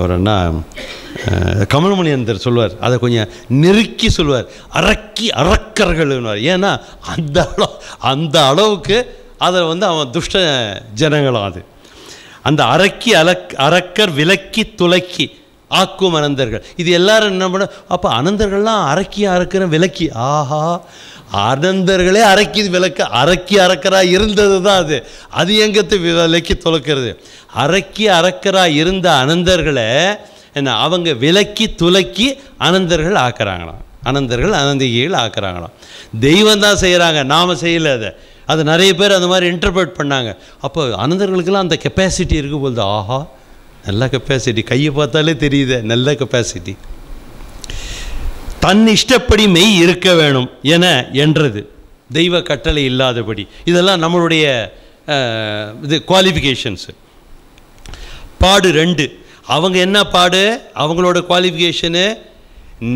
ஒரு என்ன கமலமணியந்தர் சொல்லுவார், அதை கொஞ்சம் நெருக்கி சொல்லுவார், அரக்கி அரக்கர்கள்னுவார். ஏன்னா அந்த அளவுக்கு அதில் வந்து அவன் துஷ்ட ஜனங்களும். அது அந்த அரக்கி அரக்கர் விலக்கி துலக்கி ஆக்கும் அனந்தர்கள். இது எல்லாரும் என்ன பண்ண, அப்போ அனந்தர்கள்லாம் அரக்கி அரக்கிற விலக்கி, ஆஹா அனந்தர்களே அரக்கி விளக்க, அரக்கி அரக்கராக இருந்தது தான் அது. அது எங்கத்து விலக்கி துலக்கிறது. அரக்கி அரக்கராக இருந்த அனந்தர்களை என்ன அவங்க விலக்கி துலக்கி அனந்தர்கள் ஆக்குறாங்களாம். அனந்தர்கள் அனந்திகைகள் ஆக்குறாங்களாம். தெய்வம் தான் செய்கிறாங்க, நாம் செய்யலை. அது நிறைய பேர் அந்த மாதிரி இன்டர்பிரட் பண்ணாங்க. அப்போ அனந்தர்களுக்கெல்லாம் அந்த கெப்பாசிட்டி இருக்குது போது. ஆஹா, நல்ல கெப்பாசிட்டி, கையை பார்த்தாலே தெரியுது, நல்ல கெப்பாசிட்டி. தன் இஷ்டப்படி மெய் இருக்க வேணும் என என்றது, தெய்வ கட்டளை இல்லாதபடி. இதெல்லாம் நம்மளுடைய இது குவாலிஃபிகேஷன்ஸு. பாடு 2. அவங்க என்ன பாடு, அவங்களோட குவாலிஃபிகேஷனு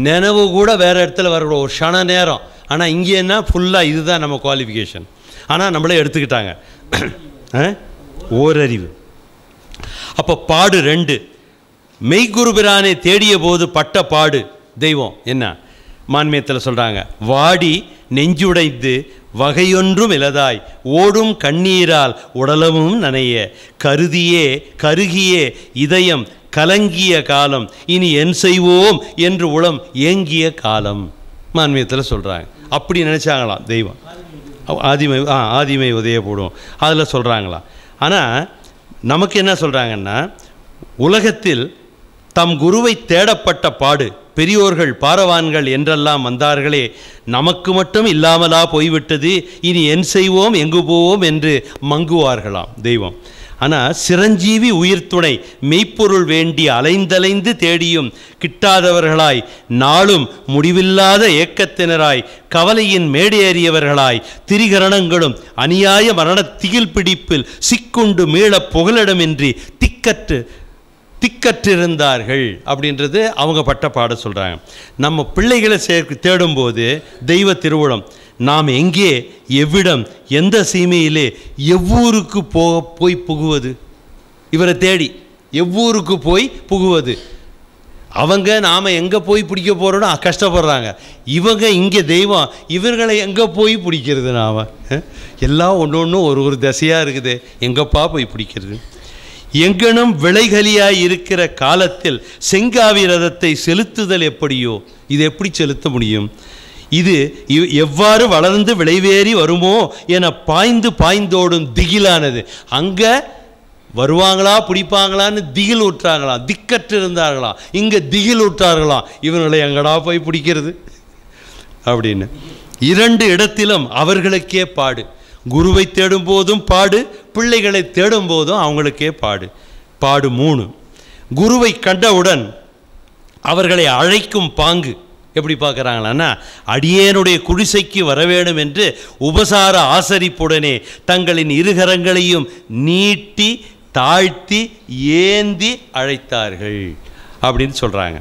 நினைவு கூட வேறு இடத்துல வர ஒரு க்ஷண நேரம். ஆனால் இங்கே என்ன ஃபுல்லாக இதுதான் நம்ம குவாலிஃபிகேஷன். ஆனால் நம்மளே எடுத்துக்கிட்டாங்க ஓரறிவு. அப்போ பாடு 2. மெய்குருபிரானை தேடிய போது பட்ட பாடு தெய்வம் என்ன மான்மியத்தில் சொல்கிறாங்க. வாடி நெஞ்சுடைந்து வகையொன்றும் இலதாய் ஓடும் கண்ணீரால் உடலமும் நனைய கருகியே இதயம் கலங்கிய காலம் இனி என் செய்வோம் என்று உளம் ஏங்கிய காலம் மான்மியத்தில் சொல்கிறாங்க. அப்படி நினச்சாங்களாம் தெய்வம். ஆதிமை உதய போடும் அதில் சொல்கிறாங்களாம். ஆனால் நமக்கு என்ன சொல்கிறாங்கன்னா, உலகத்தில் தம் குருவை தேடப்பட்ட பாடு பெரியோர்கள் பாரவான்கள் என்றெல்லாம் வந்தார்களே, நமக்கு மட்டும் இல்லாமலா போய்விட்டது, இனி என் செய்வோம் எங்கு போவோம் என்று மங்குவார்களாம் தெய்வம். ஆனால் சிரஞ்சீவி உயிர்த்துணை மெய்ப்பொருள் வேண்டி அலைந்தலைந்து தேடியும் கிட்டாதவர்களாய், நாளும் முடிவில்லாத ஏக்கத்தினராய், கவலையின் மேடேறியவர்களாய், திரிகரணங்களும் அநியாய மரண திகில் பிடிப்பில் சிக்குண்டு மீள புகலிடமின்றி திக்கற்றிருந்தார்கள் அப்படின்றது அவங்க பட்ட பாட சொல்கிறாங்க. நம்ம பிள்ளைகளை தேடும்போது தெய்வ திருவுளம், நாம் எங்கே, எவ்விடம், எந்த சீமையிலே, எவ்வூருக்கு போய் புகுவது, இவரை தேடி எவ்வூருக்கு போய் புகுவது. அவங்க நாம் எங்கே போய் பிடிக்க போகிறோன்னா கஷ்டப்படுறாங்க. இவங்க இங்கே தெய்வம், இவர்களை எங்கே போய் பிடிக்கிறது? நாம் எல்லாம் ஒன்று ஒரு திசையாக இருக்குது, எங்கப்பா போய் பிடிக்கிறது? எங்கனும் விளைகலியாய் இருக்கிற காலத்தில் செங்காவி ரதத்தை செலுத்துதல் எப்படியோ, இது எப்படி செலுத்த முடியும்? இது எவ்வாறு வளர்ந்து விளைவேறி வருமோ என பாய்ந்தோடும் திகிலானது. அங்கே வருவாங்களா பிடிப்பாங்களான்னு திகில் ஊற்றாங்களாம், திக்கற்று இருந்தார்களாம். இங்கே திகில் ஊற்றார்களாம், இவங்களை எங்கடா போய் பிடிக்கிறது அப்படின்னு. 2 இடத்திலும் அவர்களுக்கே பாடு. குருவை தேடும் போதும் பாடு, பிள்ளைகளை தேடும் போதும் அவங்களுக்கே பாடு. பாடு 3. குருவை கண்டவுடன் அவர்களை அழைக்கும் பாங்கு எப்படி பார்க்குறாங்களான்னா, அடியேனுடைய குடிசைக்கு வரவேணும் என்று உபசார ஆசரிப்புடனே தங்களின் இருகரங்களையும் நீட்டி தாழ்த்தி ஏந்தி அழைத்தார்கள் அப்படின்னு சொல்கிறாங்க.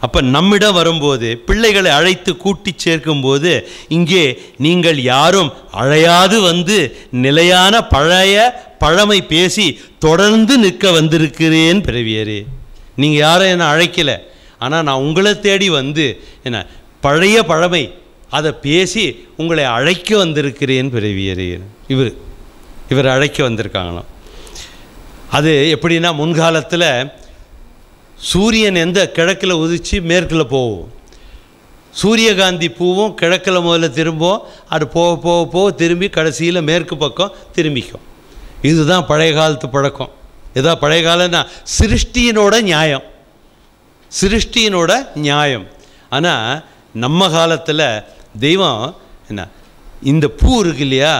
அப்போ நம்மிடம் வரும்போது, பிள்ளைகளை அழைத்து கூட்டி சேர்க்கும்போது, இங்கே நீங்கள் யாரும் அழையாது வந்து நிலையான பழமை பேசி தொடர்ந்து நிற்க வந்திருக்கிறேன் பிறவியரே. நீங்கள் யாரும் என்னை அழைக்கலை, ஆனால் நான் உங்களை தேடி வந்து என்ன பழைய பழமை அதை பேசி உங்களை அழைக்க வந்திருக்கிறேன் பிறவியரே. இவர் அழைக்க வந்திருக்காங்களாம். அது எப்படின்னா, முன்காலத்தில் சூரியன் எந்த கிழக்கில் உதிச்சு மேற்கில் போகும், சூரியகாந்தி பூவும் கிழக்கில் முதல்ல திரும்பும், அது போக போக போக திரும்பி கடைசியில் மேற்கு பக்கம் திரும்பிக்கும். இதுதான் பழைய காலத்து பழக்கம். இதான் பழைய காலம்னா சிருஷ்டியினோட நியாயம், சிருஷ்டியினோட நியாயம். ஆனால் நம்ம காலத்தில் தெய்வம் என்ன, இந்த பூ இருக்கு இல்லையா,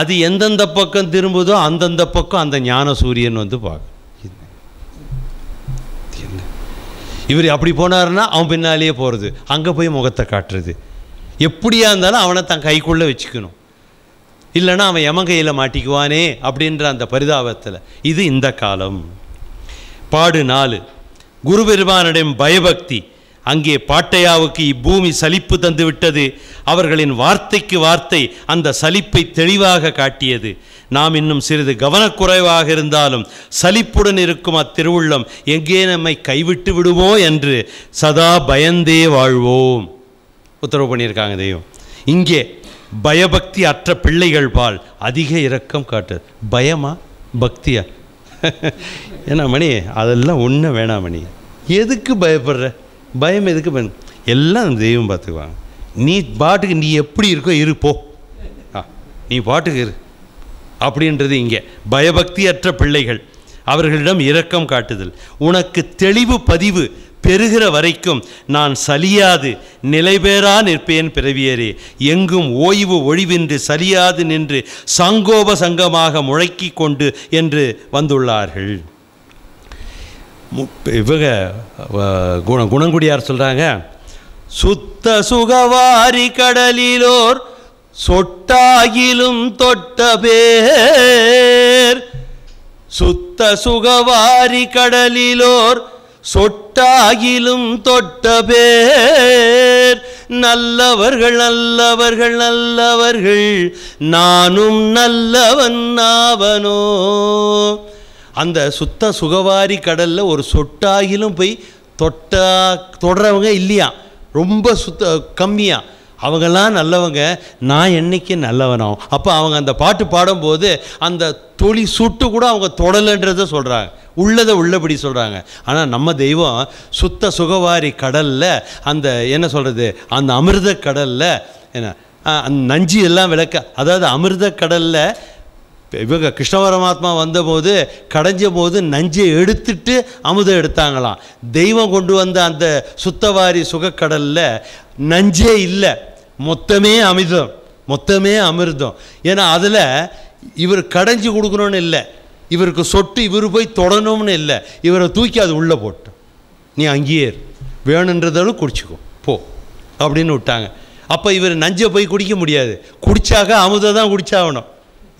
அது எந்தெந்த பக்கம் திரும்புதோ அந்தந்த பக்கம் அந்த ஞான சூரியன் வந்து பார்க்கும். இவர் அப்படி போனாருன்னா அவன் பின்னாலேயே போகிறது, அங்கே போய் முகத்தை காட்டுறது. எப்படியா இருந்தாலும் அவனை தன் கைக்குள்ளே வச்சுக்கணும், இல்லைன்னா அவன் எமன் கையில் மாட்டிக்குவானே அப்படின்ற அந்த பரிதாபத்தில். இது இந்த காலம். பாடு 4. குரு பெருமானிடம் பயபக்தி. அங்கே பாட்டையாவுக்கு இப்பூமி சலிப்பு தந்து விட்டது. அவர்களின் வார்த்தைக்கு வார்த்தை அந்த சலிப்பை தெளிவாக காட்டியது. நாம் இன்னும் சிறிது கவனக்குறைவாக இருந்தாலும் சலிப்புடன் இருக்கும் அத்திருவுள்ளம் எங்கே நம்மை கைவிட்டு விடுமோ என்று சதா பயந்தே வாழ்வோம் உத்தரவு பண்ணியிருக்காங்க தெய்வம். இங்கே பயபக்தி அற்ற பிள்ளைகள் பால் அதிக இரக்கம் காட்டு. பயமா பக்தியா? ஏன்னா மணி அதெல்லாம் ஒன்றும் வேணாம் மணி, எதுக்கு பயப்படுற? பயம் எதுக்கு? எல்லாம் தெய்வம் பார்த்துக்குவாங்க. நீ பாட்டுக்கு நீ எப்படி இருக்கோ இருப்போ, நீ பாட்டுக்கு இரு அப்படின்றது இங்கே. பயபக்தி அற்ற பிள்ளைகள், அவர்களிடம் இரக்கம் காட்டுதல். உனக்கு தெளிவு பதிவு பெறுகிற வரைக்கும் நான் சலியாது நிலைபெறா நிற்பேன் பிறவியரே. எங்கும் ஓய்வு ஒழிவின்றி சலியாது நின்று சங்கோப சங்கமாக முழக்கி கொண்டு என்று வந்துள்ளார்கள். இவங்க குணங்குடியார் சொல்கிறாங்க, சுத்த சுகவாரி கடலிலோர் சொட்டாகிலும் தொட்ட பேர். சுத்த சுகவாரி கடலிலோர் சொட்டாகிலும் தொட்ட பேர். நல்லவர்கள் நல்லவர்கள் நல்லவர்கள், நானும் நல்லவன் ஆவனோ. அந்த சுத்த சுகவாரி கடலில் ஒரு சொட்டாகிலும் போய் தொடரவங்க இல்லையா, ரொம்ப கம்மியாக. அவங்கெல்லாம் நல்லவங்க, நான் என்னைக்கு நல்லவனாகும். அப்போ அவங்க அந்த பாட்டு பாடும்போது அந்த தொழி சுட்டு கூட அவங்க தொடலைன்றதை சொல்கிறாங்க, உள்ளதை உள்ளபடி சொல்கிறாங்க. ஆனால் நம்ம தெய்வம் சுத்த சுகவாரி கடலில் அந்த என்ன சொல்கிறது, அந்த அமிர்த கடலில் என்ன அந்த நஞ்சு எல்லாம் விளக்க, அதாவது அமிர்த கடலில் இவங்க கிருஷ்ண பரமாத்மா வந்தபோது கடைஞ்ச போது நஞ்சை எடுத்துட்டு அமுதம் எடுத்தாங்களாம். தெய்வம் கொண்டு வந்த அந்த சுத்தவாரி சுகக்கடலில் நஞ்சே இல்லை, மொத்தமே அமிர்தம், மொத்தமே அமிர்தம். ஏன்னா அதில் இவர் கடைஞ்சி கொடுக்கணும்னு இல்லை, இவருக்கு சொட்டு இவர் போய் தொடணும்னு இல்லை, இவரை தூக்கி அது உள்ளே போட்டோம். நீ அங்கேயே வேணுன்றதாலும் குடிச்சிக்கோ போ அப்படின்னு விட்டாங்க. அப்போ இவர் நஞ்சை போய் குடிக்க முடியாது, குடித்தாக்க அமுதம் தான் குடிச்சாகணும்,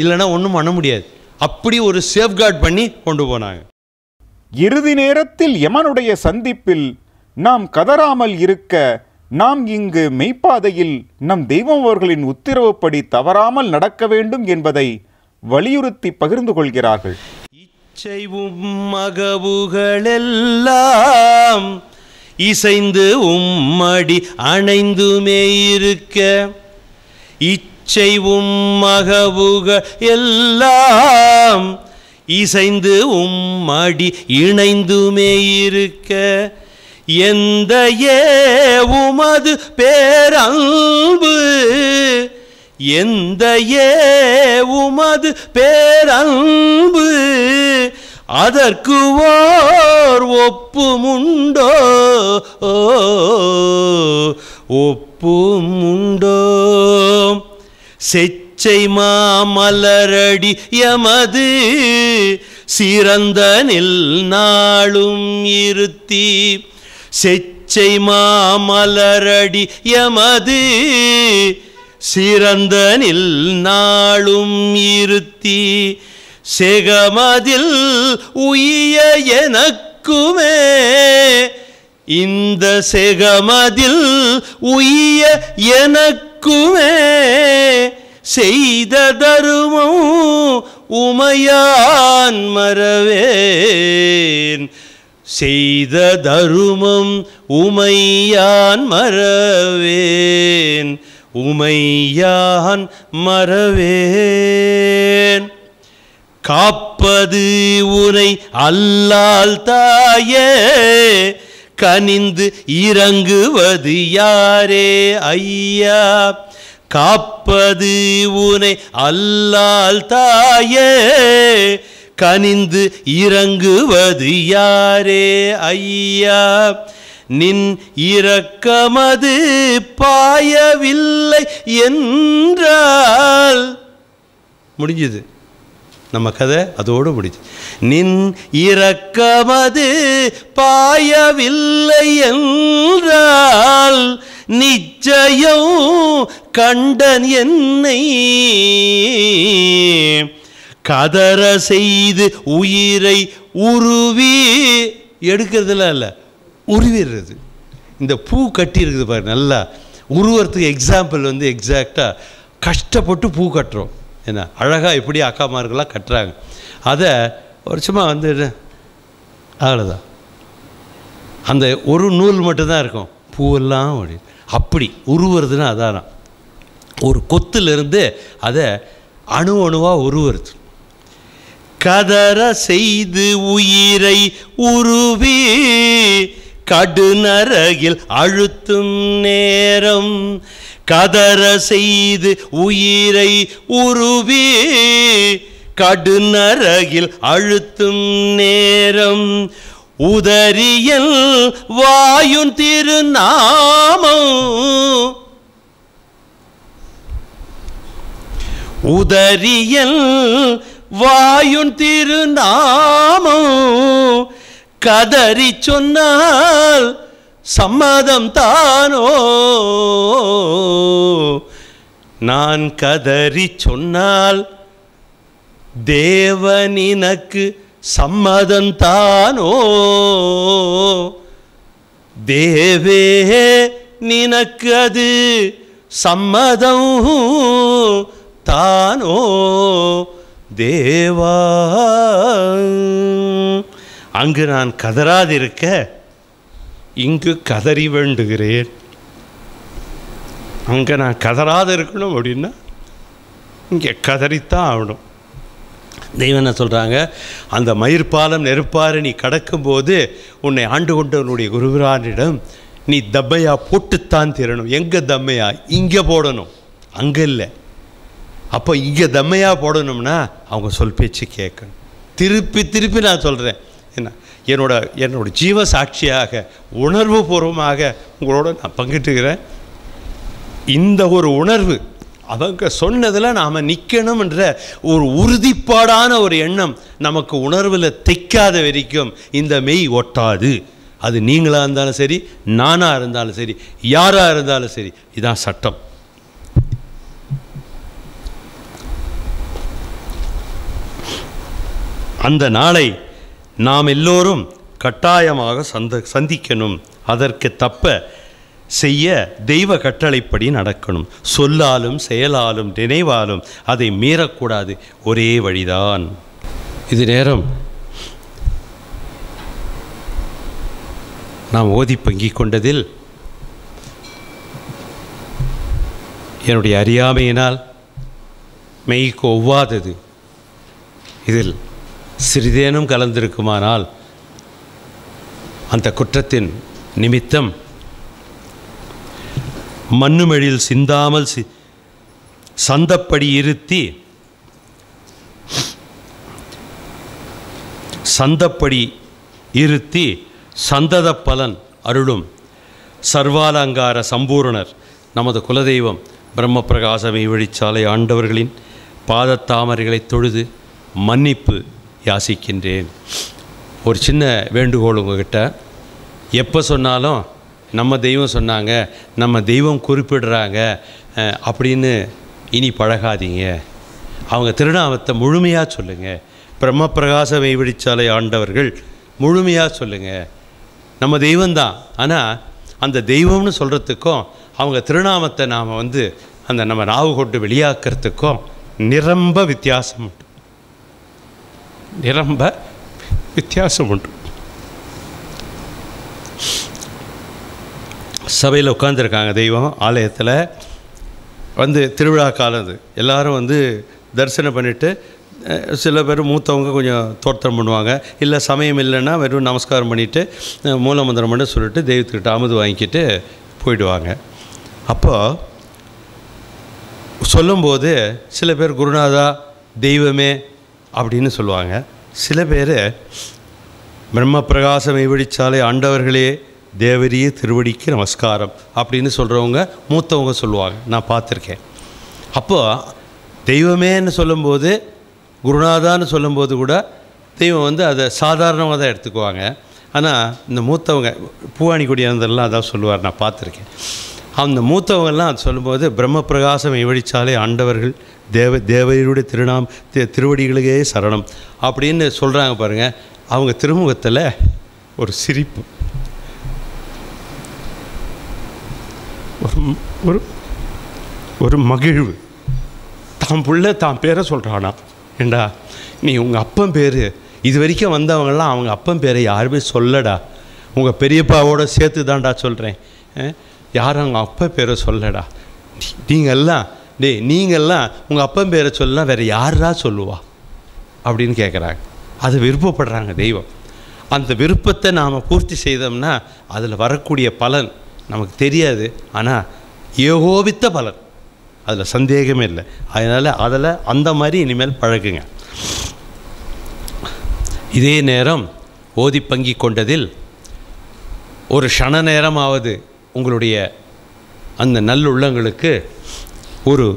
இல்லைன்னா ஒன்றும் பண்ண முடியாது. அப்படி ஒரு சேஃப்கார்ட் பண்ணி கொண்டு போனாங்க. இறுதி நேரத்தில் யமனுடைய சந்திப்பில் நாம் கதறாமல் இருக்க நாம் இங்கு மெய்ப்பாதையில் நம் தெய்வம் அவர்களின் உத்தரவுப்படி தவறாமல் நடக்க வேண்டும் என்பதை வலியுறுத்தி பகிர்ந்து கொள்கிறார்கள். இச்சைவும் மகவுகளெல்லாம் இசைந்து உம்மடி அணைந்துமே இருக்க. இச்சைவும் மகவுகள் எல்லாம் இசைந்து உம்மடி இணைந்துமே இருக்க. எந்த உமது பேரன்பு, எந்த உமது பேரன்பு, அதற்கு ஓர் ஒப்புமுண்டோ, ஒப்புமுண்டோ. செச்சை மாமலரடி எமது சிறந்த நில் நாளும் இருத்தி. செச்சை மாமலரடி எமது சிறந்த நில் நாளும் இருத்தி. செகமதில் உய்ய எனக்குமே, இந்த செகமதில் உய்ய எனக்குமே செய்த தருமம் உமையான் மறவேன். செய்த தருமம் உமையான் மறவேன், உமையான் மறவேன். காப்பது உனை அல்லால் தாயே, கனிந்து இறங்குவது யாரே ஐயா. காப்பது உனை அல்லால் தாயே, கனிந்து இறங்குவது யாரே ஐயா. நின் இரக்கமது பாயவில்லை என்றால் முடிஞ்சது, நம்ம கதை அதோடு முடிஞ்சு. நின் இரக்கமது பாயவில்லை என்றால் நிச்சயம் கண்டன் என்னை. கதற செய்து உயிரை உருவி எடுக்கிறதுல இல்லை, உருவிடுறது. இந்த பூ கட்டி இருக்குது பாரு, நல்லா உருவறதுக்கு எக்ஸாம்பிள் வந்து எக்ஸாக்டாக கஷ்டப்பட்டு பூ கட்டுறோம். என்ன அழகாக எப்படி அக்காமார்கள்லாம் கட்டுறாங்க. அதை ஒரு சும்மா வந்து அவ்வளோதான், அந்த ஒரு நூல் மட்டும்தான் இருக்கும், பூவெல்லாம் அப்படி அப்படி உருவுறதுன்னா அதான். ஒரு கொத்துலேருந்து அதை அணு அணுவாக உருவுறது. கதற செய்து உயிரை உருவி கடுநரகில் அழுத்தும் நேரம். கதற செய்து உயிரை உருவி கடுநரகில் அழுத்தும் நேரம். உதரியல் வாயுன் திருநாமம், உதரியல் வாயுன் திருநாமம். கதறி சொன்னால் சம்மதம் தானோ, நான் கதறி சொன்னால் தேவனினக்கு சம்மதம் தானோ. தேவே நினக்கு அது சம்மதம் தானோ தேவா. அங்கு நான் கதறாதிருக்க இங்கு கதறி வேண்டுகிறேன். அங்கே நான் கதறாது இருக்கணும் அப்படின்னா இங்கே கதறித்தான் ஆகணும். தெய்வம் என்ன சொல்கிறாங்க, அந்த மயிர்பாலம் நெருப்பாறு நீ கடக்கும்போது உன்னை ஆண்டு கொண்டவனுடைய குருவிரானிடம் நீ தம்மையா போட்டுத்தான் தீரணும். எங்கே தம்மையா? இங்கே போடணும், அங்கே இல்லை. அப்போ இங்கே தம்மையா போடணும்னா அவங்க சொல் பேச்சு கேட்கணும். திருப்பி திருப்பி நான் சொல்கிறேன், என்னோட ஜீவ சாட்சியாக உணர்வு பூர்வமாக உங்களோட நான் பங்கிட்டுக்கிறேன். இந்த ஒரு உணர்வு அவங்க சொன்னதில் நாம் நிற்கணும்ன்ற ஒரு உறுதிப்பாடான ஒரு எண்ணம் நமக்கு உணர்வில் தைக்காத வரைக்கும் இந்த மெய் ஒட்டாது. அது நீங்களாக இருந்தாலும் சரி, நானாக இருந்தாலும் சரி, யாராக இருந்தாலும் சரி, இதான் சட்டம். அந்த நாளை நாம் எல்லோரும் கட்டாயமாக சந்திக்கணும். அதற்கு தப்ப செய்ய தெய்வ கட்டளைப்படி நடக்கணும். சொல்லாலும் செயலாலும் நினைவாலும் அதை மீறக்கூடாது. ஒரே வழிதான். இது நேரம் நாம் ஓதி பங்கிக் கொண்டதில் என்னுடைய அறியாமையினால் மெய்க்கு ஒவ்வாதது இதில் சிறிதேனும் கலந்திருக்குமானால் அந்த குற்றத்தின் நிமித்தம் மண்ணுமெழில் சிந்தாமல் சந்தப்படி இருத்தி சந்தத பலன் அருளும் சர்வாலங்கார சம்பூரணர் நமது குலதெய்வம் பிரம்மபிரகாச மெய்வழிச்சாலை ஆண்டவர்களின் பாதத்தாமரைகளை தொழுது மன்னிப்பு யாசிக்கின்றேன். ஒரு சின்ன வேண்டுகோள் உங்ககிட்ட, எப்போ சொன்னாலும் நம்ம தெய்வம் சொன்னாங்க, நம்ம தெய்வம் குறிப்பிடுறாங்க அப்படின்னு இனி பழகாதீங்க. அவங்க திருநாமத்தை முழுமையாக சொல்லுங்கள். பிரம்மபிரகாச மெய்வழிச்சாலை ஆண்டவர்கள் முழுமையாக சொல்லுங்கள். நம்ம தெய்வம்தான், ஆனால் அந்த தெய்வம்னு சொல்கிறதுக்கும் அவங்க திருநாமத்தை நாம் அந்த நம்ம நாவு கொண்டு வெளியாக்குறதுக்கும் நிரம்ப வித்தியாசம் உண்டு. சபையில் உட்காந்துருக்காங்க தெய்வம் ஆலயத்தில். வந்து திருவிழா காலம் அது, எல்லோரும் வந்து தரிசனம் பண்ணிவிட்டு சில பேர் மூத்தவங்க கொஞ்சம் தோற்றம் பண்ணுவாங்க, இல்லை சமயம் இல்லைன்னா வெறும் நமஸ்காரம் பண்ணிவிட்டு மூலமந்திரம் மட்டும் சொல்லிட்டு தெய்வத்துக்கிட்ட அமுது வாங்கிக்கிட்டு போயிடுவாங்க. அப்போது சொல்லும்போது சில பேர் குருநாதா தெய்வமே அப்படின்னு சொல்லுவாங்க. சில பேர் பிரம்ம பிரகாசம் மெய்வழிச்சாலை ஆண்டவர்களே தேவரிய திருவடிக்கு நமஸ்காரம் அப்படின்னு சொல்கிறவங்க மூத்தவங்க சொல்லுவாங்க, நான் பார்த்துருக்கேன். அப்போது தெய்வமேன்னு சொல்லும்போது, குருநாதான்னு சொல்லும்போது கூட தெய்வம் வந்து அதை சாதாரணமாக தான் எடுத்துக்குவாங்க. ஆனால் இந்த மூத்தவங்க பூவாணி கொடியானதெல்லாம் அதான் சொல்லுவார், நான் பார்த்துருக்கேன். அந்த மூத்தவங்கள்லாம் அது சொல்லும்போது பிரம்ம பிரகாசம் மெய்வழிச்சாலை ஆண்டவர்கள் தேவருடைய திருவடிகளுக்கே சரணம் அப்படின்னு சொல்கிறாங்க பாருங்கள். அவங்க திருமுகத்தில் ஒரு சிரிப்பு, ஒரு ஒரு மகிழ்வு. தான் புள்ள தான் பேரை சொல்கிறானா, ஏண்டா நீ உங்கள் அப்பன் பேர் இது வரைக்கும் வந்தவங்கெல்லாம் அவங்க அப்பன் பேரை யாருமே சொல்லடா, உங்கள் பெரியப்பாவோட சேர்த்து தான்டா சொல்கிறேன், யாரும் அவங்க அப்பா பேரை சொல்லடா, நீங்கள்லாம் உங்கள் அப்பன் பேரை சொல்லலாம் வேறு யாரா சொல்லுவா அப்படின்னு கேட்குறாங்க. அது விருப்பப்படுறாங்க தெய்வம். அந்த விருப்பத்தை நாம் பூர்த்தி செய்தோம்னா அதில் வரக்கூடிய பலன் நமக்கு தெரியாது, ஆனால் ஏகோபித்த பலன், அதில் சந்தேகமே இல்லை. அதனால் அந்த மாதிரி இனிமேல் பழகுங்க. இதே நேரம் ஓதி பங்கி கொண்டதில் ஒரு க்ஷண நேரமாவது உங்களுடைய அந்த நல்லுள்ளங்களுக்கு ஒரு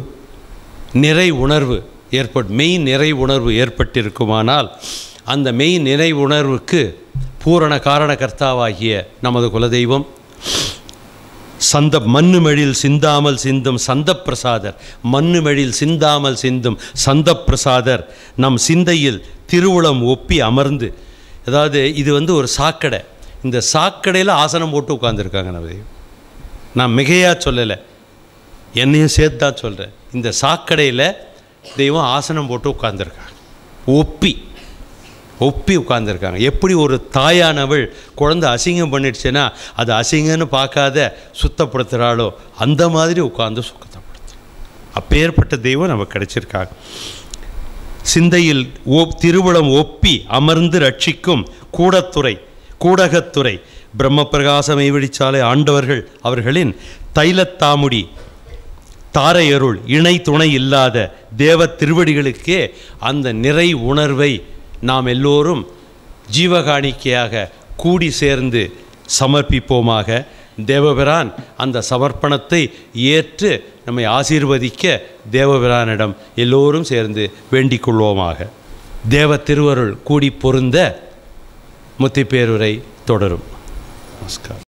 நிறை உணர்வு மெய் நிறை உணர்வு ஏற்பட்டிருக்குமானால் அந்த மெய் நிறை உணர்வுக்கு பூரண காரணகர்த்தாவாகிய நமது குலதெய்வம் மண்ணுமெழில் சிந்தாமல் சிந்தும் சந்தப்பிரசாதர், மண்ணுமெழில் சிந்தாமல் சிந்தும் சந்தப்பிரசாதர் நம் சிந்தையில் திருவுளம் ஒப்பி அமர்ந்து, அதாவது இது வந்து ஒரு சாக்கடை, இந்த சாக்கடையில் ஆசனம் போட்டு உட்காந்துருக்காங்க நம்ம தெய்வம். நான் மிகையாக சொல்லலை, என்னையும் சேர்த்து தான் சொல்கிறேன். இந்த சாக்கடையில் தெய்வம் ஆசனம் போட்டு உட்காந்துருக்காங்க, ஒப்பி உட்காந்துருக்காங்க. எப்படி ஒரு தாயானவள் குழந்தை அசிங்கம் பண்ணிடுச்சுன்னா அது அசிங்கன்னு பார்க்காத சுத்தப்படுத்துகிறாளோ அந்த மாதிரி உட்காந்து சுத்தப்படுத்து. அப்பேற்பட்ட தெய்வம் நமக்கு கிடைச்சிருக்காங்க. சிந்தையில் திருவுளம் ஒப்பி அமர்ந்து ரட்சிக்கும் கூடகத்துறை பிரம்ம பிரகாச மெய்வழிச்சாலை ஆண்டவர்கள் அவர்களின் தைலத்தாமுடி தாரையருள் இணை துணை இல்லாத தேவ திருவடிகளுக்கே அந்த நிறை உணர்வை நாம் எல்லோரும் ஜீவகாணிக்கையாக கூடி சேர்ந்து சமர்ப்பிப்போமாக. தேவபிரான் அந்த சமர்ப்பணத்தை ஏற்று நம்மை ஆசீர்வதிக்க தேவபிரானிடம் எல்லோரும் சேர்ந்து வேண்டிக் கொள்வோமாக. தேவ திருவருள் கூடி பொருந்த முத்திப்பேருரை தொடரும். நமஸ்காரம்.